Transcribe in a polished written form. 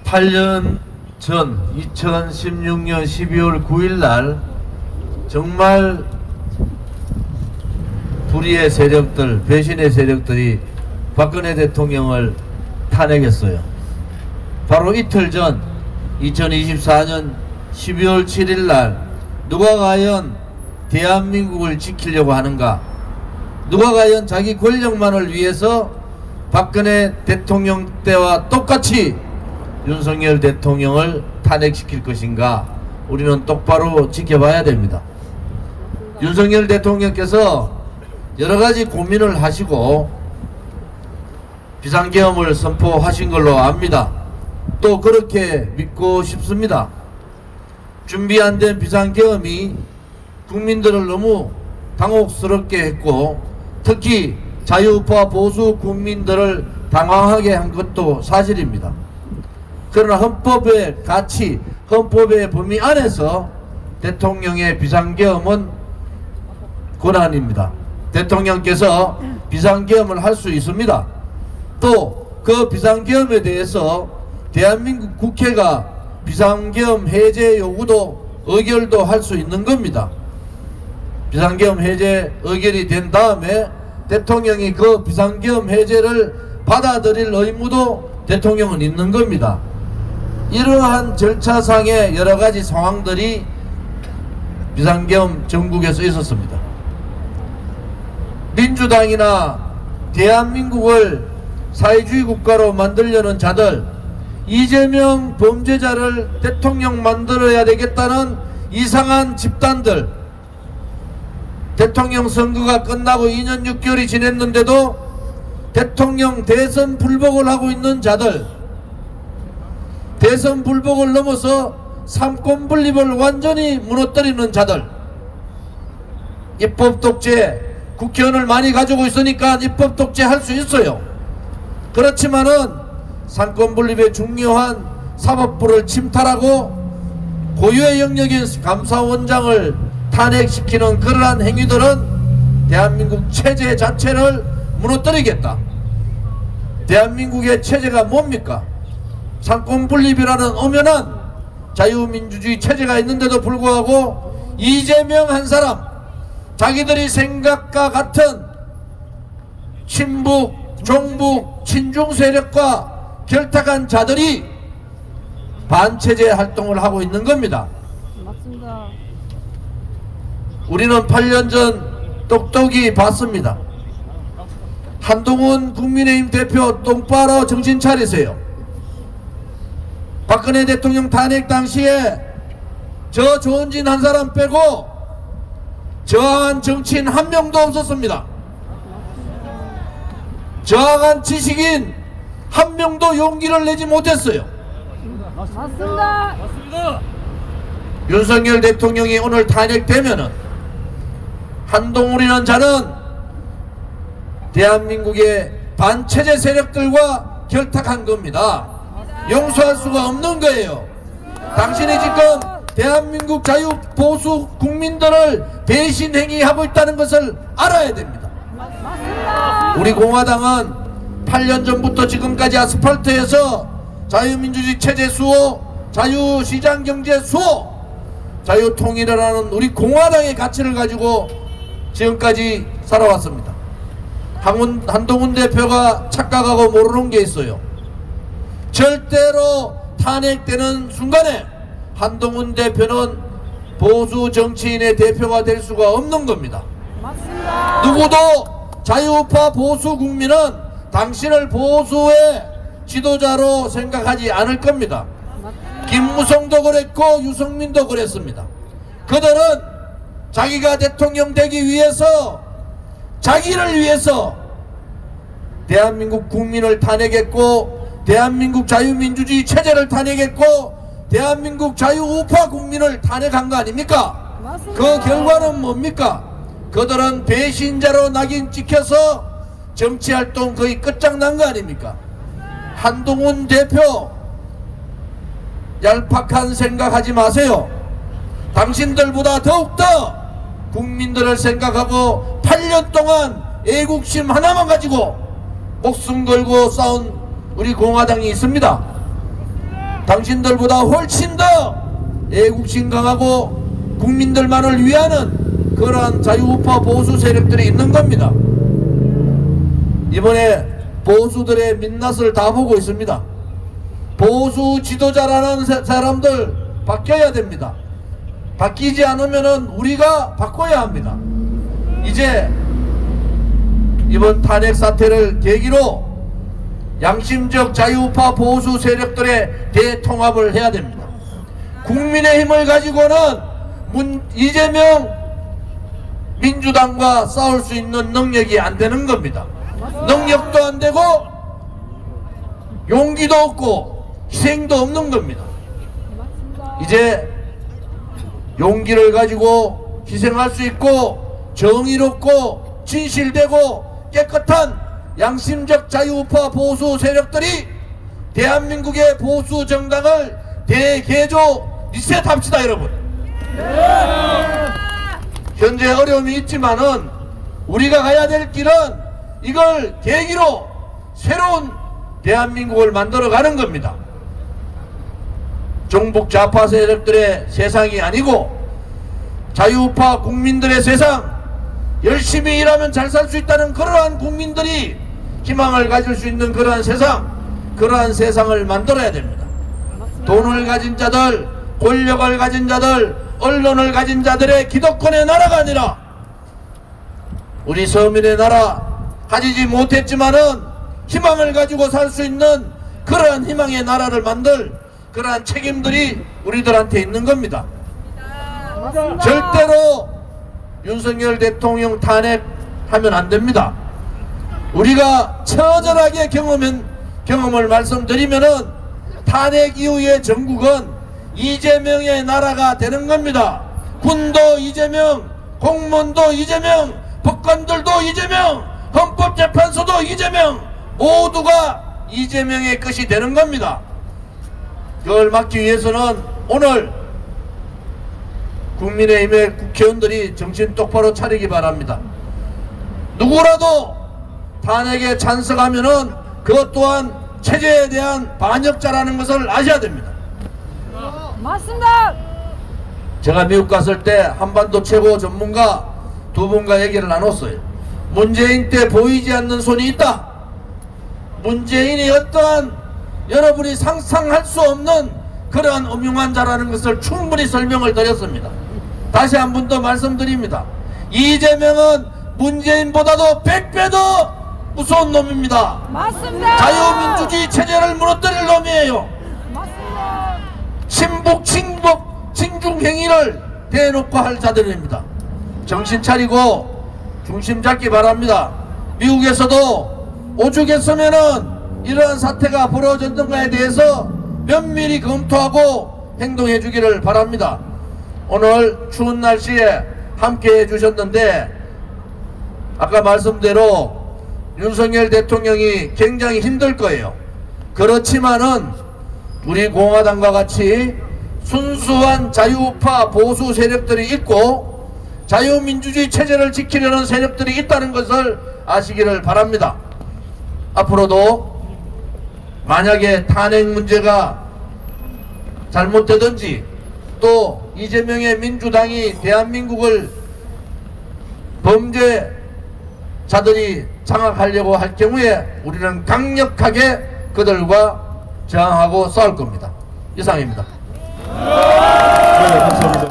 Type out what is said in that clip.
8년 전 2016년 12월 9일 날 정말 불의의 세력들, 배신의 세력들이 박근혜 대통령을 탄핵했어요. 바로 이틀 전 2024년 12월 7일 날 누가 과연 대한민국을 지키려고 하는가, 누가 과연 자기 권력만을 위해서 박근혜 대통령 때와 똑같이 윤석열 대통령을 탄핵시킬 것인가, 우리는 똑바로 지켜봐야 됩니다. 윤석열 대통령께서 여러가지 고민을 하시고 비상계엄을 선포하신 걸로 압니다. 또 그렇게 믿고 싶습니다. 준비 안 된 비상계엄이 국민들을 너무 당혹스럽게 했고, 특히 자유우파 보수 국민들을 당황하게 한 것도 사실입니다. 그러나 헌법의 가치, 헌법의 범위 안에서 대통령의 비상계엄은 권한입니다. 대통령께서 비상계엄을 할 수 있습니다. 또 그 비상계엄에 대해서 대한민국 국회가 비상계엄 해제 요구도 의결도 할 수 있는 겁니다. 비상계엄 해제 의결이 된 다음에 대통령이 그 비상계엄 해제를 받아들일 의무도 대통령은 있는 겁니다. 이러한 절차상의 여러가지 상황들이 비상계엄 정국에서 있었습니다. 민주당이나 대한민국을 사회주의 국가로 만들려는 자들, 이재명 범죄자를 대통령 만들어야 되겠다는 이상한 집단들, 대통령 선거가 끝나고 2년 6개월이 지냈는데도 대통령 대선 불복을 하고 있는 자들, 대선 불복을 넘어서 삼권 분립을 완전히 무너뜨리는 자들, 입법 독재, 국회의원을 많이 가지고 있으니까 입법 독재 할 수 있어요. 그렇지만은 삼권 분립의 중요한 사법부를 침탈하고 고유의 영역인 감사원장을 탄핵시키는 그러한 행위들은 대한민국 체제 자체를 무너뜨리겠다. 대한민국의 체제가 뭡니까? 삼권 분립이라는 엄연한 자유민주주의 체제가 있는데도 불구하고 이재명 한 사람, 자기들이 생각과 같은 친북, 종북, 친중 세력과 결탁한 자들이 반체제 활동을 하고 있는 겁니다. 맞습니다. 우리는 8년 전 똑똑히 봤습니다. 한동훈 국민의힘 대표 똑바로 정신 차리세요. 박근혜 대통령 탄핵 당시에 저 조은진 한 사람 빼고 저항한 정치인 한 명도 없었습니다. 저항한 지식인 한 명도 용기를 내지 못했어요. 맞습니다. 윤석열 대통령이 오늘 탄핵되면은 한동훈이라는 자는 대한민국의 반체제 세력들과 결탁한 겁니다. 용서할 수가 없는 거예요. 당신이 지금 대한민국 자유 보수 국민들을 배신 행위하고 있다는 것을 알아야 됩니다. 우리 공화당은 8년 전부터 지금까지 아스팔트에서 자유민주주의 체제 수호, 자유시장경제 수호, 자유통일이라는 우리 공화당의 가치를 가지고 지금까지 살아왔습니다. 한동훈 대표가 착각하고 모르는 게 있어요. 절대로 탄핵되는 순간에 한동훈 대표는 보수 정치인의 대표가 될 수가 없는 겁니다. 맞습니다. 누구도 자유우파 보수 국민은 당신을 보수의 지도자로 생각하지 않을 겁니다. 김무성도 그랬고 유승민도 그랬습니다. 그들은 자기가 대통령 되기 위해서, 자기를 위해서 대한민국 국민을 탄핵했고, 대한민국 자유민주주의 체제를 탄핵했고, 대한민국 자유우파 국민을 탄핵한 거 아닙니까? 맞습니다. 그 결과는 뭡니까? 그들은 배신자로 낙인 찍혀서 정치활동 거의 끝장난 거 아닙니까? 한동훈 대표, 얄팍한 생각하지 마세요. 당신들보다 더욱더 국민들을 생각하고 8년 동안 애국심 하나만 가지고 목숨 걸고 싸운 우리 공화당이 있습니다. 당신들보다 훨씬 더 애국심 강하고 국민들만을 위하는 그러한 자유우파 보수 세력들이 있는 겁니다. 이번에 보수들의 민낯을 다 보고 있습니다. 보수 지도자라는 사람들 바뀌어야 됩니다. 바뀌지 않으면 우리가 바꿔야 합니다. 이제 이번 탄핵 사태를 계기로 양심적 자유우파 보수 세력들의 대통합을 해야 됩니다. 국민의힘을 가지고는 이재명 민주당과 싸울 수 있는 능력이 안 되는 겁니다. 능력도 안 되고 용기도 없고 희생도 없는 겁니다. 이제 용기를 가지고 희생할 수 있고 정의롭고 진실되고 깨끗한 양심적 자유우파 보수 세력들이 대한민국의 보수 정당을 대개조 리셋합시다, 여러분. 현재 어려움이 있지만은 우리가 가야 될 길은 이걸 계기로 새로운 대한민국을 만들어가는 겁니다. 종북 좌파 세력들의 세상이 아니고 자유우파 국민들의 세상, 열심히 일하면 잘 살 수 있다는 그러한 국민들이 희망을 가질 수 있는 그러한 세상, 그러한 세상을 만들어야 됩니다. 돈을 가진 자들, 권력을 가진 자들, 언론을 가진 자들의 기득권의 나라가 아니라 우리 서민의 나라, 가지지 못했지만은 희망을 가지고 살 수 있는 그러한 희망의 나라를 만들 그러한 책임들이 우리들한테 있는 겁니다. 절대로 윤석열 대통령 탄핵하면 안 됩니다. 우리가 처절하게 경험을 말씀드리면은 탄핵 이후의 전국은 이재명의 나라가 되는 겁니다. 군도 이재명, 공무원도 이재명, 법관들도 이재명, 헌법재판소도 이재명, 모두가 이재명의 것이 되는 겁니다. 그걸 막기 위해서는 오늘 국민의힘의 국회의원들이 정신 똑바로 차리기 바랍니다. 누구라도 탄핵에 찬성하면은 그것 또한 체제에 대한 반역자라는 것을 아셔야 됩니다. 맞습니다. 제가 미국 갔을 때 한반도 최고 전문가 두 분과 얘기를 나눴어요. 문재인 때 보이지 않는 손이 있다. 문재인이 어떠한 여러분이 상상할 수 없는 그러한 음흉한 자라는 것을 충분히 설명을 드렸습니다. 다시 한 번 더 말씀드립니다. 이재명은 문재인보다도 100배 더 무서운 놈입니다. 맞습니다. 자유민주주의 체제를 무너뜨릴 놈이에요. 맞습니다. 친북, 친중 행위를 대놓고 할 자들입니다. 정신 차리고 중심 잡기 바랍니다. 미국에서도 오죽했으면은 이러한 사태가 벌어졌는 것에 대해서 면밀히 검토하고 행동해 주기를 바랍니다. 오늘 추운 날씨에 함께 해주셨는데 아까 말씀대로 윤석열 대통령이 굉장히 힘들 거예요. 그렇지만은 우리 공화당과 같이 순수한 자유우파 보수 세력들이 있고 자유민주주의 체제를 지키려는 세력들이 있다는 것을 아시기를 바랍니다. 앞으로도 만약에 탄핵 문제가 잘못되든지 또 이재명의 민주당이 대한민국을 범죄자들이 장악하려고 할 경우에 우리는 강력하게 그들과 저항하고 싸울 겁니다. 이상입니다.